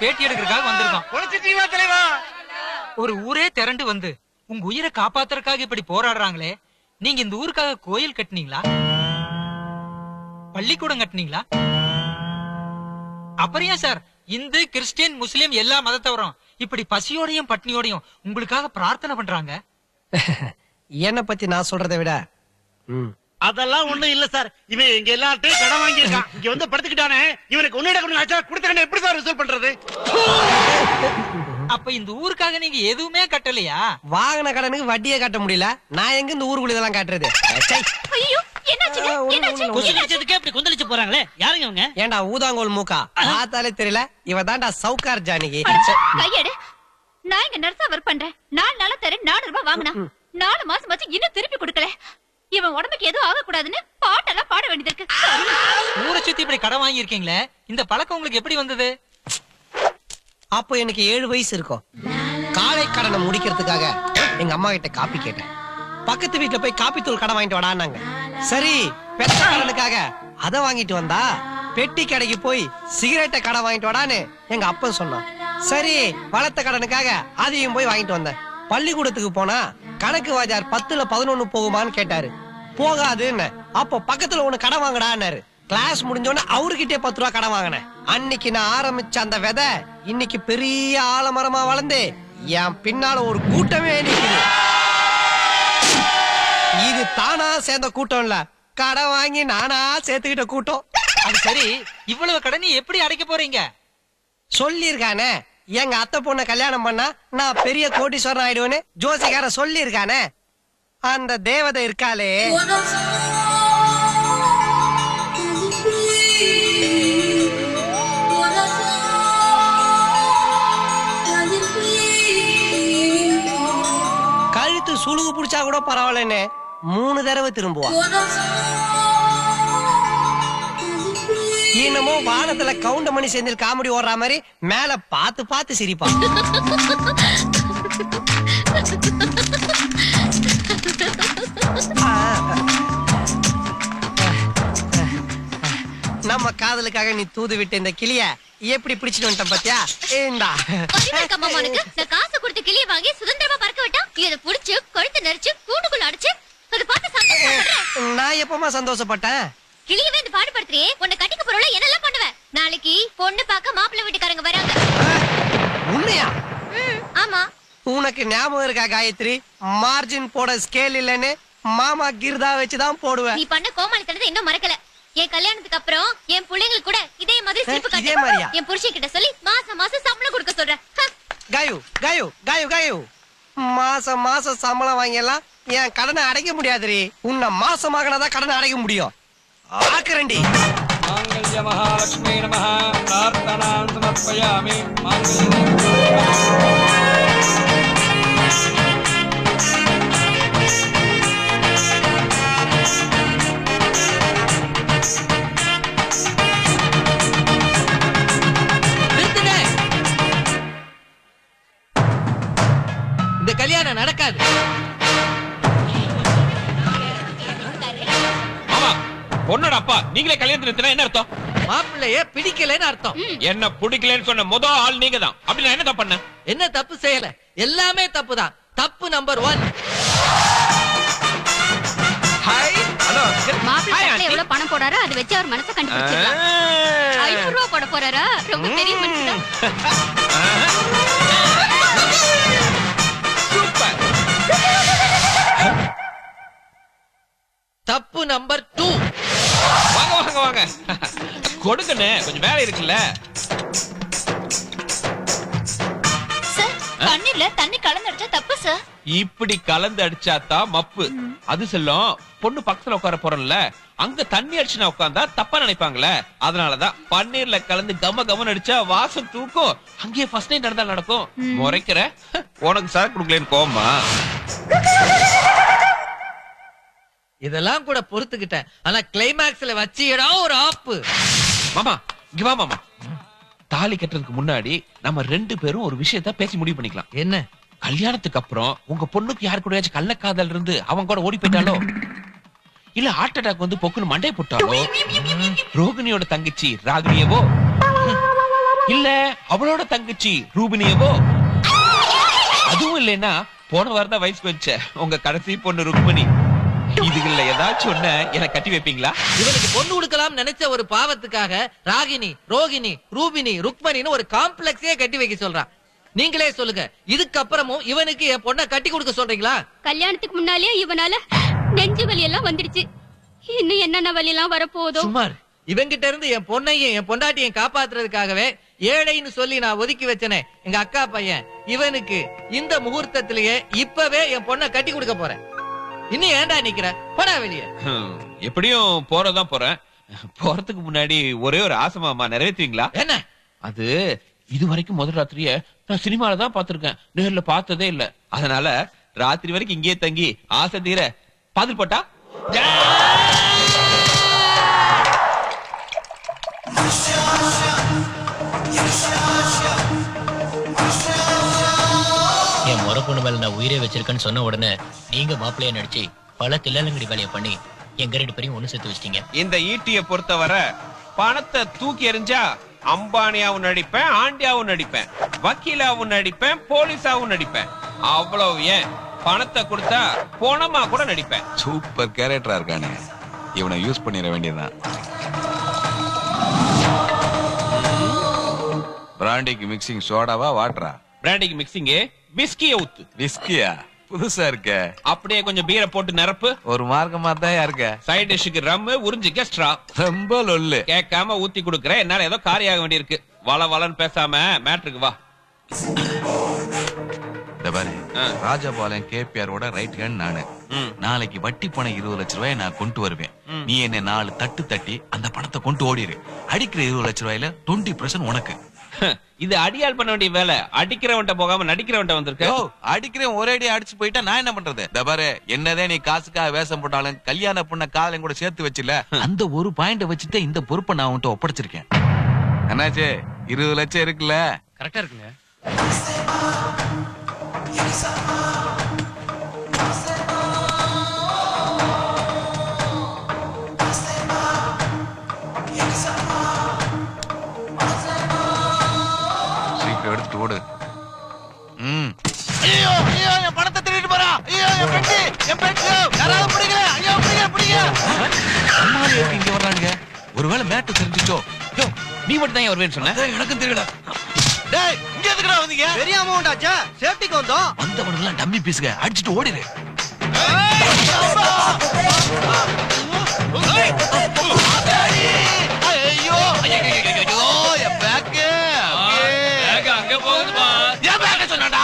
பேட்டி எடுக்கிறதுக்காக வந்திருக்கோம். ஒரு ஊரே திரண்டு வந்து உங்க உயிரை காப்பாத்துறதுக்காக இப்படி போராடுறாங்களே, நீங்க இந்த ஊருக்காக கோயில் கட்டினீங்களா, பள்ளிக்கூடம் கட்டினீங்களா? அப்புறம் ஏன் சார் இந்து கிறிஸ்டியன் முஸ்லீம் எல்லா மதத்தவரும் இப்படி பசியோடையும் பட்னியோடையும் உங்களுக்காக பிரார்த்தனை பண்றாங்க? என்ன பத்தி நான் சொல்றதை விட அதெல்லாம் ஒண்ணும் இல்ல சார். இவன் இங்க எல்லாத்தையும் கடன் வாங்கியிருக்கான். இங்க வந்து படுத்துக்கிட்டானே, இவனுக்கு ஒன்னு எப்படி சார் ரிசல்ட் பண்றது? அப்ப இந்த ஊருக்காக நீங்க எதுவுமே கட்டலையா? வாங்கின கடனுக்கு வட்டியே கட்ட முடியல. நான் எங்க இந்த ஊருக்குள்ள இதெல்லாம் காட்டுறது? ஏண்டா ஊதாங்கோல் மூக்கா பார்த்தாலே தெரியல, இவ தான்டா சவுக்கார் ஜானகி. கையெடு. நான் இங்க நர்ஸா ஒர்க் பண்றேன். 4 நாளா தரேன் 4 ரூபாய் வாங்கினா 4 மாசம் வச்சு இன்னும் திருப்பி கொடுக்கல. இவன் உடம்புக்கு எதுவும் ஆகக்கூடாதுன்னு பாட்டெல்லாம் பாட வேண்டியது இருக்கு. ஊரை சுத்தி இப்படி கடன் வாங்கி இருக்கீங்களே, இந்த பழக்கம் உங்களுக்கு எப்படி வந்தது? அப்போ எனக்கு 7 வயசு இருக்கும். காலை கடனை முடிக்கிறதுக்காக எங்க அம்மா கிட்ட காப்பி கேட்டேன். பக்கத்து வீட்டுல போய் காப்பி தூள் கடன் வாங்கிட்டு வாடான்னாங்க. சரி, பெத்த கடனுக்காக அத வாங்கிட்டு வந்தா பெட்டி கடைக்கு போய் சிகரெட்டை கடன் வாங்கிட்டு வாடான்னு எங்க அப்பன் சொன்னான். சரி, வளர்த்த கடனுக்காக அதையும் போய் வாங்கிட்டு வந்தேன். பள்ளிக்கூடத்துக்கு போனா கணக்கு வாத்தியார் 10ல 11 போகுமான்னு கேட்டாரு. போகாதுன்னு. அப்போ பக்கத்துல ஒண்ணு கடன் வாங்கடான்னாரு. கிளாஸ் முடிஞ்சோன்னு அவர்கிட்டே 10 ரூபா கடன் வாங்கினேன். அன்னைக்கு நான் ஆரம்பிச்ச அந்த விதை இன்னைக்கு பெரிய ஆலமரமா வளர்ந்து என் பின்னால ஒரு கூட்டமே நிக்குது. இது தானா சேர்ந்த கூட்டம் இல்ல, கடன் வாங்கி நானா சேர்த்துக்கிட்ட கூட்டம். அது சரி, இவ்வளவு கடனை எப்படி அடைக்க போறீங்க? சொல்லிருக்கானே, எங்க அத்தை பொண்ணை கல்யாணம் பண்ணா நான் பெரிய கோடீஸ்வரன் ஆயிடுவேன்னு ஜோசிகார சொல்லிருக்கானே. அந்த தேவதை இருக்காளே, கழுத்து சுழுகு புடிச்சா கூட பரவாயில்லன்னு 3 தடவை திரும்புவா. என்னமோ வானத்துல கவுண்டமணி செந்தில் காமெடி ஓடுற மாதிரி மேல பார்த்து பார்த்து சிரிப்பா. நம்ம காதலுக்காக நீ தூது விட்டு இந்த கிளிய எப்படி பிடிச்சிட்டு வந்துட்ட பாத்தியா? இந்தா நான் காசு கொடுத்து கிளிய வாங்கி சுதந்திரமா பறக்க விட்டா இத புடிச்சு கழுத்து நெரிச்சு கூண்டுக்குள்ள அடிச்சு அத பார்த்து சந்தோஷப்படுறேன். நான் எப்பமா சந்தோஷப்பட்டேன்? கிளியவே இந்த பாடுபடுத்துறியே, உன்னை கட்டிக்க போறல என்னெல்லாம் பண்ணுவ? நாளைக்கு பொண்ணு பார்க்க மாப்பிள்ளை வீட்டுக்காரங்க வராங்க. உண்மையா? ஆமா. உனக்கு ஞாபகம் இருக்கா காயத்ரி, மார்ஜின் போட ஸ்கேல் இல்லன்னு மாமா கிர்தா வச்சுதான் போடுவேன். நீ பண்ண கோமாளித்தனத்தை இன்னும் மறக்கல. என் கல்யாணத்துக்கு அப்புறம் என் பிள்ளைங்களுக்கு கூட இதே மாதிரி சிரிப்பு இதே காட்டு. மாதிரியா? என் புருஷன் கிட்ட சொல்லி மாசம் மாசம் சம்பளம் கொடுக்க சொல்றேன். காயு காயு காயு காயு, மாசம் மாசம் சம்பளம் வாங்கியெல்லாம் என் கடனை அடைக்க முடியாதுரி. உன்னை மாசமாகனாதான் கடனை அடைக்க முடியும். ஆக்கரண்டி. மாங்கல்ய மகாலட்சுமி நமஹ. பிரார்த்தனாம் சமர்ப்பயாமி. இந்த கல்யாணம் நடக்காது. பொண்ணோட அப்பா நீங்களே கல்யாணம் நிறுத்தினா என்ன அர்த்தம்? மாப்பிள்ளைய பிடிக்கலன்னு அர்த்தம். என்ன பிடிக்கலன்னு சொன்ன முதல் ஆள் நீங்க தான். அப்படி நான் என்ன தப்பு பண்ண? என்ன தப்பு செய்யல, எல்லாமே தப்பு தான். தப்பு நம்பர் 1. Hi, hello. மாப்பிள்ளை எவ்வளவு பணம் போறாரோ அதை வச்சு அவர் மனசை கண்டுபிடிச்சிடலாம். 500 ரூபாய் போட போறாரா? ரொம்ப பெரிய மனுஷன். சூப்பர். தப்பு நம்பர் 2. வாங்க வாங்க வாங்க, கொடுக்கண்ணே, கொஞ்சம் வேலை இருக்குல்ல. சார், தண்ணில தண்ணி கலந்து அடிச்சா தப்பு சார். இப்படி கலந்து அடிச்சாதான் மப்பு. அது செல்லும். பொண்ணு பக்கத்துல உட்கார போறோம்ல, அங்க தண்ணி அடிச்சுனா உட்கார்ந்தா தப்பா நினைப்பாங்களே. அதனாலதான் பன்னீர்ல கலந்து கம கமன்னு அடிச்சா வாசம் தூக்கும். அங்கேயே ஃபர்ஸ்ட் நைட் நடந்தா நடக்கும். முறைக்கிற உனக்கு சார் கொடுக்கலன்னு கோவமா? இதெல்லாம் கூட பொறுத்துக்கிட்டேன். ஆனா கிளைமேக்ஸ்ல வச்சிடா ஒரு ஆப்பு. மாமா இங்க வா மாமா. தாலி கட்டுறதுக்கு முன்னாடி நம்ம 2 பேரும் ஒரு விஷயத்த பேசி முடிவு பண்ணிக்கலாம். என்ன? கல்யாணத்துக்கு அப்புறம் உங்க பொண்ணுக்கு யாரு கூட கள்ளக்காதல் இருந்து அவங்க கூட ஓடி போயிட்டாலோ, இல்ல ஹார்ட் அட்டாக் வந்து பொக்குன்னு மண்டை போட்டாலோ, ரோகிணியோட தங்கச்சி ராகினியவோ இல்ல அவளோட தங்கச்சி ரூபினியவோ? அதுவும் இல்லைன்னா போன வாரம் தான் வயசுக்கு வச்ச உங்க கடைசி பொண்ணு ருக்மணி. இதுல ஏதாச்சும் ஒண்ண எனக்கு கட்டி வைப்பீங்களா? இவனுக்கு பொண்ணு கொடுக்கலாம் நினைச்ச ஒரு பாவத்துக்காக ராகினி, ரோகிணி, ரூபினி, ருக்மணின்னு ஒரு காம்ப்ளெக்ஸே கட்டி வைக்க சொல்றான். நீங்களே சொல்லுங்க, இதுக்கப்புறமும் இவனுக்கு என் பொண்ணை கட்டி கொடுக்க சொல்றீங்களா? கல்யாணத்துக்கு முன்னாலே இவனால நெஞ்சு வலி எல்லாம் வந்துடுச்சு. இன்னும் என்னென்ன வலி எல்லாம் வரப்போதோ. சுமார் இவங்கிட்ட இருந்து என் பொண்ணையும் என் பொண்டாட்டியும் காப்பாத்துறதுக்காகவே ஏழைன்னு சொல்லி நான் ஒதுக்கி வச்சனே எங்க அக்கா பையன், இவனுக்கு இந்த முகூர்த்தத்திலேயே இப்பவே என் பொண்ணை கட்டி கொடுக்க போறேன். இன்னும் ஏன்டா நிக்கிற? போடா வெளியே. எப்படியும் போறதான் போறேன். போறதுக்கு முன்னாடி ஒரே ஒரு ஆசைமாமா நிறைவேற்றுவீங்களா? என்ன அது இது வரைக்கும் முதல் ராத்திரிய நான் சினிமால தான் பாத்திருக்கேன், நேர்ல பார்த்ததே இல்ல. அதனால ராத்திரி வரைக்கும் இங்கேயே தங்கி ஆசை தீர பாதில் போட்டா? என் முறை பொண்ணு மேல நான் உயிரே வச்சிருக்கேன்னு சொன்ன உடனே நீங்க மாப்பிள்ளைய நடிச்சு பல தில்லாலங்கடி வேலையை பண்ணி எங்க 2 பேரையும் ஒண்ணு சேர்த்து வச்சிட்டீங்க. இந்த ஈட்டிய பொறுத்தவரை பணத்தை தூக்கி எறிஞ்சா அம்பானியாவும் நடிப்பேன், ஆண்டியாவும் நடிப்பேன், வக்கீலாவும் நடிப்பேன், போலீஸாவும் நடிப்பேன். அவ்வளவு ஏன் பணத்தை கொடுத்தா போனமா கூட நடிப்பேன். சூப்பர் கேரக்டரா இருக்கானே, இவனை யூஸ் பண்ணிட வேண்டியதுதான். பிராண்டிக்கு மிக்சிங் சோடாவா வாட்டரா? பிராண்டிக்கு மிக்சிங் விஸ்கிய ஊத்து. விஸ்கியா? புதுசா இருக்க. அப்படியே கொஞ்சம் பீரை போட்டு நிரப்பு. ஒரு மார்க்கமா தான் இருக்க. சைட் டிஷ்க்கு ரம், உறிஞ்சிக்க ஸ்ட்ரா. ரொம்ப லொல்லு. கேட்காம ஊத்தி கொடுக்கறேன். என்னால ஏதோ காரியாக வேண்டியிருக்கு. வள வளன்னு பேசாம மேட்ருக்கு வா. ராஜபாளையம் கேபிஆரோட ரைட் ஹேண்ட் நானு. நாளைக்கு வட்டி பணம் 20 லட்சம் ரூபாய் நான் கொண்டு வருவேன். நீ என்ன 4 தட்டு தட்டி அந்த பணத்தை கொண்டு ஓடிடு. அடிக்கிற 20 லட்சம் ரூபாயில 20% உனக்கு. இது அடியால் பண்ண வேண்டிய வேலை. அடிக்கிறவன்ட்ட போகாம நடிக்கிறவன்ட்ட வந்திருக்க. அடிக்கிறேன் ஒரே அடி அடிச்சு போயிட்டா நான் என்ன பண்றது? தபாரு, என்னதே நீ காசுக்காக வேஷம் போட்டாலும் கல்யாண பொண்ண காலையும் கூட சேர்த்து வச்சுல, அந்த ஒரு பாயிண்ட வச்சுட்டு இந்த பொறுப்பை நான் உன்கிட்ட ஒப்படைச்சிருக்கேன். என்னாச்சு? 20 லட்சம் இருக்குல்ல? கரெக்டா இருக்குங்க. எடுத்துட்டு ஓடு. ஐயோ ஐயோ, என் பணத்தை திருடிட்டு போறா. ஐயோ, என் பெட்டி, என் பெட்டி யாராவது பிடிங்க. ஐயோ பிடிங்க பிடிங்க. அம்மா ஏன் இங்க வர்றாங்க? ஒருவேளை மேட்டு தெரிஞ்சுச்சோ? யோ, நீ மட்டும் தான் வருவேன்னு சொன்ன. எனக்கும் தெரியல. டேய், இங்க எதுக்குடா வந்தீங்க? தெரியாம உண்டாச்சா? சேஃப்டிக்கு வந்தோம். வந்தவனுக்கு டம்மி பீஸ்ங்க, அடிச்சிட்டு ஓடிரு. ஐயோ ஐயோ, என் பேக்கு அங்க போகுதுமா. என் பேக்க சொன்னாடா.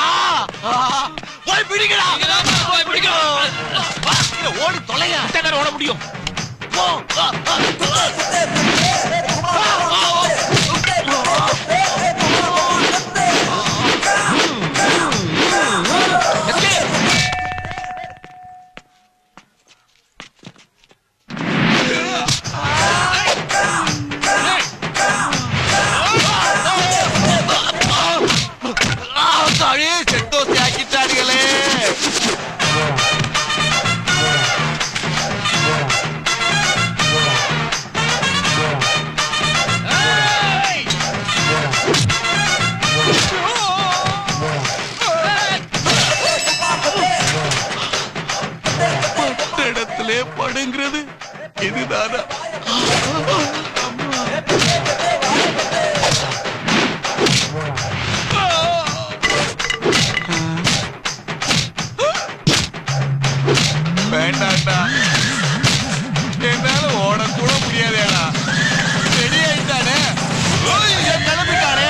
போய் பிடிக்கடா. போய் பிடிக்க. ஓடி தொலையா. ஓட முடியும். போ. செட்டோசி ஆக்கிட்டாடுகளே. இடத்திலே படுங்கிறது இதுதானா? வேண்டாண்டா, என்னால ஓட கூட முடியாதேடா. ரெடி ஆயிட்டானே, கிளம்பிட்டானே.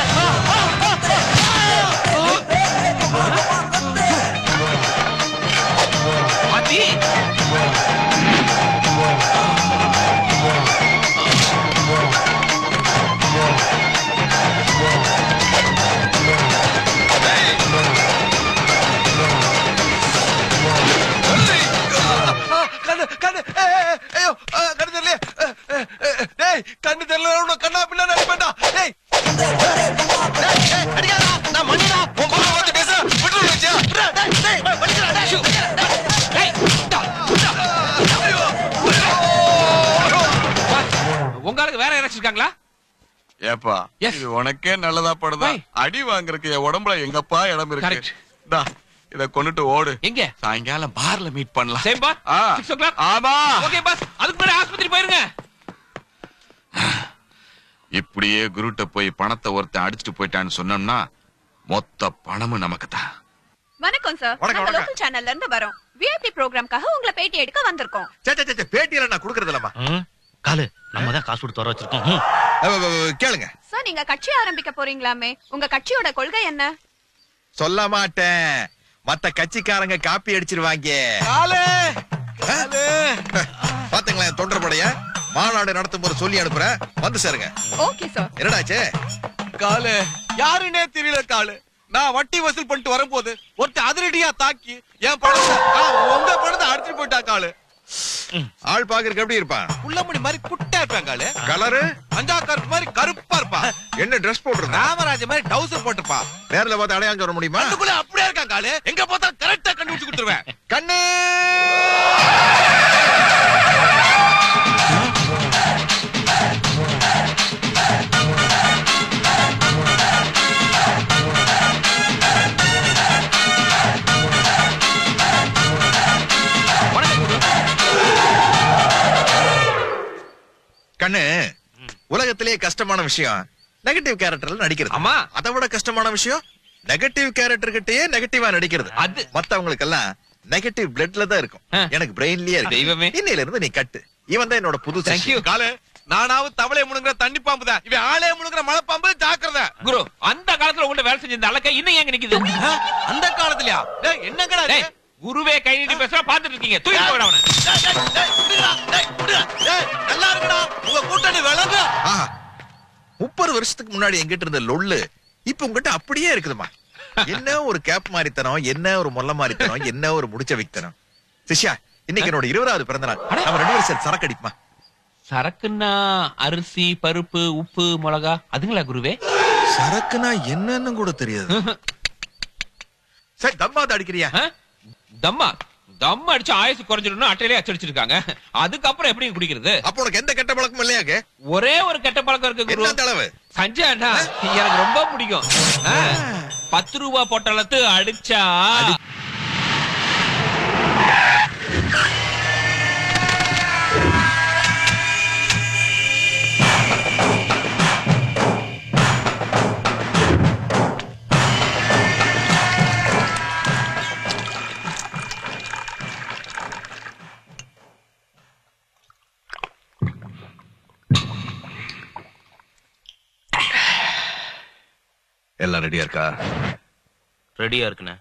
கண்ணு தெரியல, கண்ணா பின்னா நினைப்பேன்டா. அடிக்காதா, நான் மண்ணிடா. உன் பொண்ணை பார்த்து பேச விட்டு வச்சியா? உங்களுக்கு வேற யாராச்சும் இருக்காங்களா? ஏப்பா Yes. இது உனக்கே நல்லதா படுதா? Why? அடி வாங்குறதுக்கு என் உடம்புல எங்கப்பா இடம் Correct. இருக்கு? டா, இத கொண்டுட்டு ஓடு. எங்க சாயங்காலம் பார்ல மீட் பண்ணலாம். சேம் பாஸ் ஆ. 6 o'clock ஆமா. ஓகே பாஸ் அதுக்கு முன்னாடி ஆஸ்பத்திரி போயிருங்க. இப்படியே குருட்ட போய் பணத்தை ஒருத்தன் அடிச்சுட்டு போயிட்டான்னு சொன்னோம்னா மொத்த பணமும் நமக்கு தான். வணக்கம் சார். வணக்கம், நம்ம வணக்கம். லோக்கல் சேனல்ல இருந்து வரோம். விஐபி ப்ரோகிராம்காக உங்களை பேட்டி எடுக்க வந்திருக்கோம். பேட்டியில நான் குடுக்கறது இல்லம்மா. காலு நம்ம தான் காசு கொடுத்து வர வச்சிருக்கோம். கேளுங்க. சார் நீங்க கட்சி ஆரம்பிக்க போறீங்களாமே, உங்க கட்சியோட கொள்கை என்ன? சொல்ல மாட்டேன். மத்த கட்சிக்காரங்க காப்பி அடிச்சிருவாங்க. பாத்தீங்களா தொண்டர்படைய மாநாடு நடத்தும் போது சொல்லி அனுப்புறேன், வந்து சேருங்க. Okay sir. என்னடாச்சு? காலு யாருன்னே தெரியல காலு. நான் வட்டி வசூல் பண்ணிட்டு வரும்போது ஒருத்தன் அதிரடியா தாக்கி என் பணத்தை உங்க பணத்தை அடிச்சுட்டு போயிட்டா காலு. ஆள் பாக்குறதுக்கு எப்படி இருப்பான்? உள்ளமுடி மாதிரி குட்டா இருப்பான் காலு. கலரு அஞ்சா கருப்பு மாதிரி கருப்பா இருப்பான். என்ன ட்ரெஸ் போட்டுருந்தா? ராமராஜ மாதிரி டவுசர் போட்டுப்பா. நேர்ல பார்த்து அடையாளம் சொல்ல முடியுமா? அதுக்குள்ள அப்படியே இருக்கான் காலு. எங்க பார்த்தா கரெக்டா கண்டுபிடிச்சு கொடுத்துருவேன். கண்ணு கண்ணு, உலகத்திலேயே கஷ்டமான விஷயம் நெகட்டிவ் கேரக்டர்ல நடிக்கிறது. ஆமா. அதை விட கஷ்டமான விஷயம் நெகட்டிவ் கேரக்டர் கிட்டயே நெகட்டிவா நடிக்கிறது. அது மத்தவங்களுக்கு எல்லாம் நெகட்டிவ் பிளட்ல தான் இருக்கும். எனக்கு பிரெயின்லயே இருக்கு. தெய்வமே. இன்னையில இருந்து நீ கட்டு. இவன் தான் என்னோட புது Thank you. காலு நானாவது தவளை முழுங்குற தண்ணி பாம்பு தான். இவன் ஆளே முழுங்குற மலை பாம்பு. ஜாக்கிரதை. குரு அந்த காலத்துல உங்கள்ட்ட வேலை செஞ்ச இந்த அலக்க இன்னும் எங்க நிக்குது? அந்த காலத்துலயா? டேய் என்னங்கடா இது? டேய், குருவே கை நீட்டி பேசுறா பாத்துட்டு இருக்கீங்க. தூக்கி போடா அவனை. நல்லா இருக்குடா உங்க கூட்டணி விளங்க. ஆஹா 30 வருஷத்துக்கு முன்னாடி எங்கிட்ட இருந்த லொள்ளு இப்ப உங்ககிட்ட அப்படியே இருக்குதுமா. என்ன ஒரு கேப் மாறித்தனம், என்ன ஒரு மொல்ல மாறித்தனம், என்ன ஒரு முடிச்ச வைத்தனம். சிஷ்யா, இன்னைக்கு என்னோட 20வது பிறந்த நாள். நம்ம 2 பேரும் சேர்ந்து சரக்கு அடிப்போமா? சரக்குன்னா அரிசி பருப்பு உப்பு மிளகா அதுங்களா குருவே? சரக்குனா என்னன்னு கூட தெரியாது. சரி தம்மாத அடிக்கிறியா? தம்மா தம் அடிச்சு ஆயுசு குறைஞ்சிடும் அட்டையிலே அச்சடிச்சிருக்காங்க. அதுக்கப்புறம் எப்படி குடிக்கிறது? அப்ப உனக்கு எந்த கெட்ட பழக்கமும் இல்லையாக்கு? ஒரே ஒரு கெட்ட பழக்கம் இருக்கு குரு. என்ன அளவு? சஞ்சய் அண்ணா எனக்கு ரொம்ப பிடிக்கும். 10 ரூபா பொட்டலத்து அடிச்சா எல்லாம் ரெடியா இருக்கா? ரெடியா இருக்குண்ணே.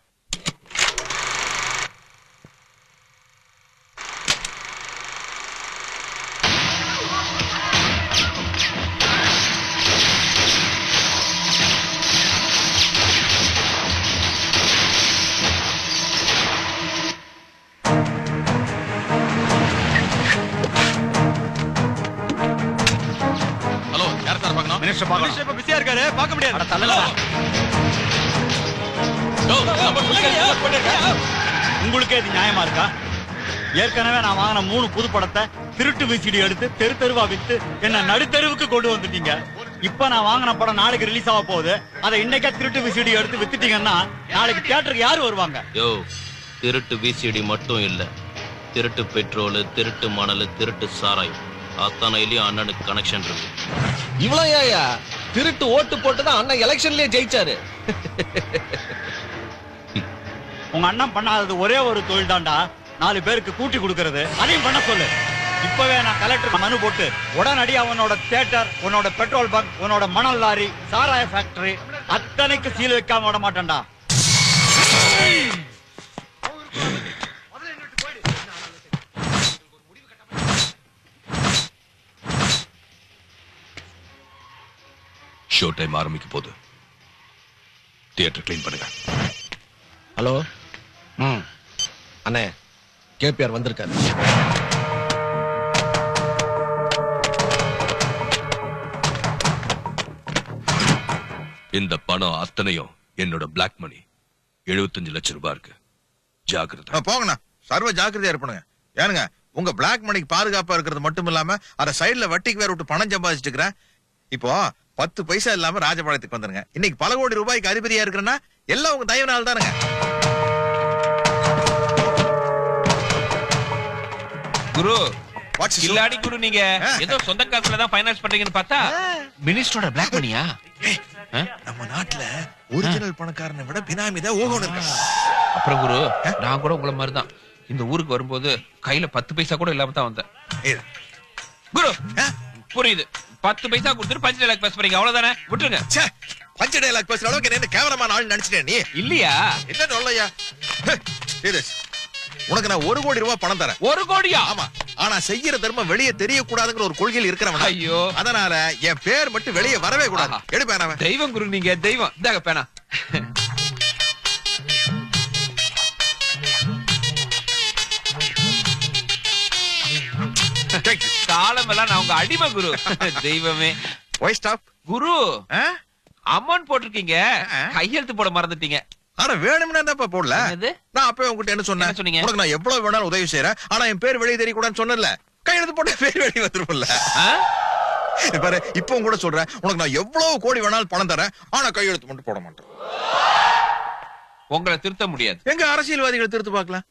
ஹலோ யார் சார் பார்க்கணும்? மினிஸ்டர் பார்க்கணும். இப்ப பிஸியா இருக்காரு பார்க்க முடியாது. உங்களுக்கே இது நியாயமா இருக்கா? ஏற்கனவே நான் வாங்கின 3 புது படத்தை திருட்டு விசிடி எடுத்து தெரு தெருவா வித்து என்ன நடுத்தெருவுக்கு கொண்டு வந்துட்டீங்க. இப்ப நான் வாங்கின படம் நாளைக்கு ரிலீஸ் ஆக போகுது. அதை இன்னைக்கே திருட்டு விசிடி எடுத்து வித்துட்டீங்கன்னா நாளைக்கு தியேட்டருக்கு யாரு வருவாங்க? யோ, திருட்டு விசிடி மட்டும் இல்ல, திருட்டு பெட்ரோல், திருட்டு மணல், திருட்டு சாராயம் அத்தனையிலயும் அண்ணனுக்கு கனெக்ஷன் இருக்கு. இவ்வளவு ஏயா திருட்டு ஓட்டு போட்டுதான் அண்ணன் எலெக்ஷன்லயே ஜெயிச்சாரு. உங்க அண்ணன் பண்ணாதது ஒரே ஒரு தொழில் தான்டா, 4 பேருக்கு கூட்டி கொடுக்கறது. அதையும் பண்ண சொல்லு. இப்பவே நான் கலெக்டர் மனு போட்டு உடனடியா உன்னோட தியேட்டர், உன்னோட பெட்ரோல் பங்க், உன்னோட மணல் லாரி, சாராய ஃபேக்டரி அத்தனைக்கு சீல் வைக்காம விட மாட்டேன்டா. ஷோ டைம் ஆரம்பிக்க போகுது. தியேட்டர் கிளீன் பண்ணுங்க. ஹலோ அண்ணே, கேபிஆர் வந்திருக்காரு. இந்த பணம் அத்தனையும் என்னோட பிளாக் மணி. 75 லட்சம் ரூபாய் இருக்கு. ஜாக்கிரதை. போங்கண்ணா, சர்வ ஜாக்கிரதையா இருப்பணுங்க. ஏனுங்க, உங்க பிளாக் மணிக்கு பாதுகாப்பா இருக்கிறது மட்டும் இல்லாம அத சைடுல வட்டிக்கு வேற விட்டு பணம் சம்பாதிச்சுட்டு இருக்கிறேன். இப்போ 10 பைசா இல்லாம ராஜபாளையத்துக்கு வந்துருங்க. இன்னைக்கு பல கோடி ரூபாய்க்கு அதிபதியா இருக்கிறேன்னா எல்லாம் உங்க தயவுனால தானுங்க. குரு What's இல்லாடி குரு நீங்க ஏதோ சொந்த காசுல தான் ஃபைனான்ஸ் பண்றீங்கன்னு பார்த்தா மினிஸ்டரோட பிளாக் மணியா? நம்ம நாட்டுல ஒரிஜினல் பணக்காரனை விட பினாமி தான் ஓகோன்னு இருக்காங்க. அப்புறம் குரு நான் கூட உங்கள மாதிரி தான் இந்த ஊருக்கு வரும்போது கையில 10 பைசா கூட இல்லாம தான் வந்தேன். குரு புரியுது, 10 பைசா கொடுத்துட்டு பஞ்ச டைலாக் பேச போறீங்க அவ்வளவுதானே? விட்டுருங்க. பஞ்ச டைலாக் பேசுற அளவுக்கு என்ன கேவலமான ஆள் நினைச்சிட்டேன் நீ? இல்லையா? என்ன சொல்லையா? உனக்கு நான் 1 கோடி ரூபாய் பணம் தரேன். 1 கோடியா? ஆமா. ஆனா செய்யற தர்மம் வெளியே தெரியக்கூடாதுங்கிற ஒரு கொள்கையில் இருக்கிறவன். ஐயோ, அதனால என் பேர் மட்டும் வெளியே வரவே கூடாது. எடுப்பேன். தெய்வம் குரு நீங்க, தெய்வம். இந்தாங்க பேனா. காலம் எல்லாம் நான் உங்க அடிமை குரு. தெய்வமே. குரு அமௌண்ட் போட்டிருக்கீங்க, கையெழுத்து போட மறந்துட்டீங்க. ஆனா வேணும்னா தான் போடல. நான் அப்பவே உங்ககிட்ட என்ன சொன்னேன்? உனக்கு நான் எவ்வளவு வேணாலும் உதவி செய்யறேன், ஆனா என் பேர் வெளியே தெரியக்கூடாதுன்னு சொன்னல. கையெழுத்து போட்ட பேர் வெளியே வந்துரும்ல. பாரு இப்ப கூட சொல்றேன், உனக்கு நான் எவ்வளவு கோடி வேணாலும் பணம் தரேன், ஆனா கையெழுத்து மட்டும் போட மாட்டேன். உங்களை திருத்த முடியாது. எங்க அரசியல்வாதிகளை திருத்து பார்க்கலாம்.